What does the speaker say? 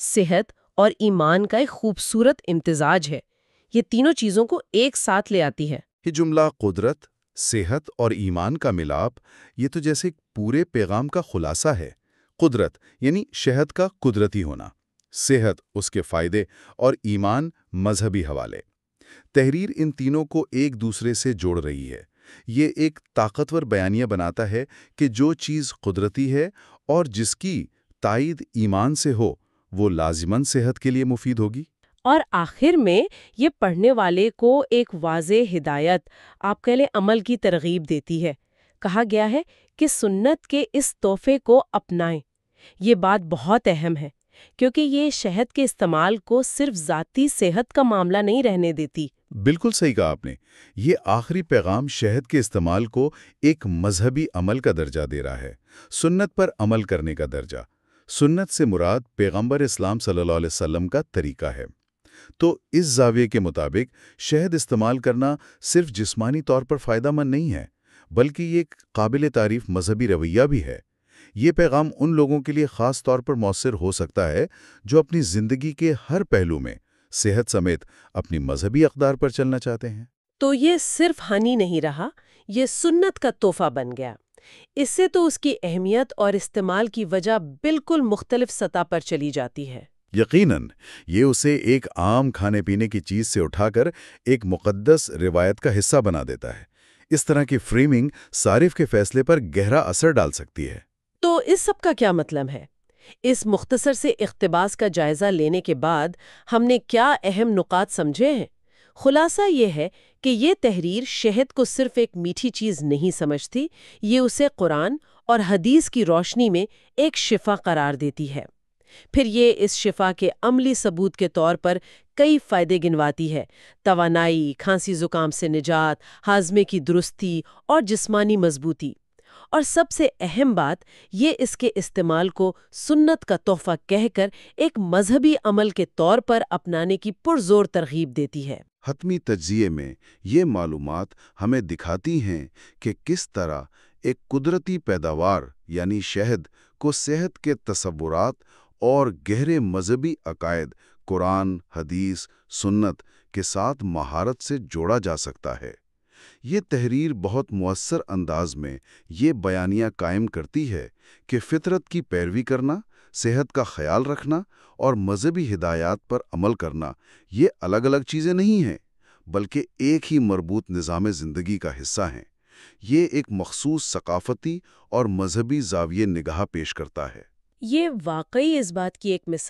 صحت اور ایمان کا ایک خوبصورت امتزاج ہے۔ یہ تینوں چیزوں کو ایک ساتھ لے آتی ہے۔ یہ جملہ قدرت، صحت اور ایمان کا ملاپ، یہ تو جیسے ایک پورے پیغام کا خلاصہ ہے۔ قدرت یعنی شہد کا قدرتی ہونا، صحت اس کے فائدے، اور ایمان مذہبی حوالے۔ تحریر ان تینوں کو ایک دوسرے سے جوڑ رہی ہے۔ یہ ایک طاقتور بیانیہ بناتا ہے کہ جو چیز قدرتی ہے اور جس کی تائید ایمان سے ہو، وہ لازماً صحت کے لیے مفید ہوگی۔ اور آخر میں یہ پڑھنے والے کو ایک واضح ہدایت، آپ کہہ لیں عمل کی ترغیب دیتی ہے۔ کہا گیا ہے کہ سنت کے اس تحفے کو اپنائیں۔ یہ بات بہت اہم ہے، کیونکہ یہ شہد کے استعمال کو صرف ذاتی صحت کا معاملہ نہیں رہنے دیتی۔ بالکل صحیح کہا آپ نے۔ یہ آخری پیغام شہد کے استعمال کو ایک مذہبی عمل کا درجہ دے رہا ہے، سنت پر عمل کرنے کا درجہ۔ سنت سے مراد پیغمبر اسلام صلی اللہ علیہ وسلم کا طریقہ ہے۔ تو اس زاویے کے مطابق شہد استعمال کرنا صرف جسمانی طور پر فائدہ مند نہیں ہے، بلکہ یہ ایک قابل تعریف مذہبی رویہ بھی ہے۔ یہ پیغام ان لوگوں کے لیے خاص طور پر مؤثر ہو سکتا ہے جو اپنی زندگی کے ہر پہلو میں صحت سمیت اپنی مذہبی اقدار پر چلنا چاہتے ہیں۔ تو یہ صرف ہنی نہیں رہا، یہ سنت کا تحفہ بن گیا۔ اس سے تو اس کی اہمیت اور استعمال کی وجہ بالکل مختلف سطح پر چلی جاتی ہے۔ یقیناً یہ اسے ایک عام کھانے پینے کی چیز سے اٹھا کر ایک مقدس روایت کا حصہ بنا دیتا ہے۔ اس طرح کی فریمنگ صارف کے فیصلے پر گہرا اثر ڈال سکتی ہے۔ تو اس سب کا کیا مطلب ہے؟ اس مختصر سے اقتباس کا جائزہ لینے کے بعد ہم نے کیا اہم نکات سمجھے ہیں؟ خلاصہ یہ ہے کہ یہ تحریر شہد کو صرف ایک میٹھی چیز نہیں سمجھتی، یہ اسے قرآن اور حدیث کی روشنی میں ایک شفا قرار دیتی ہے۔ پھر یہ اس شفا کے عملی ثبوت کے طور پر کئی فائدے گنواتی ہے: توانائی، کھانسی زکام سے نجات، ہاضمے کی درستی اور جسمانی مضبوطی۔ اور سب سے اہم بات، یہ اس کے استعمال کو سنت کا تحفہ کہہ کر ایک مذہبی عمل کے طور پر اپنانے کی پرزور ترغیب دیتی ہے۔ حتمی تجزیے میں یہ معلومات ہمیں دکھاتی ہیں کہ کس طرح ایک قدرتی پیداوار یعنی شہد کو صحت کے تصورات اور گہرے مذہبی عقائد قرآن، حدیث، سنت کے ساتھ مہارت سے جوڑا جا سکتا ہے۔ یہ تحریر بہت مؤثر انداز میں یہ بیانیہ قائم کرتی ہے کہ فطرت کی پیروی کرنا، صحت کا خیال رکھنا اور مذہبی ہدایات پر عمل کرنا یہ الگ الگ چیزیں نہیں ہیں، بلکہ ایک ہی مربوط نظام زندگی کا حصہ ہیں۔ یہ ایک مخصوص ثقافتی اور مذہبی زاویہ نگاہ پیش کرتا ہے۔ یہ واقعی اس بات کی ایک مثال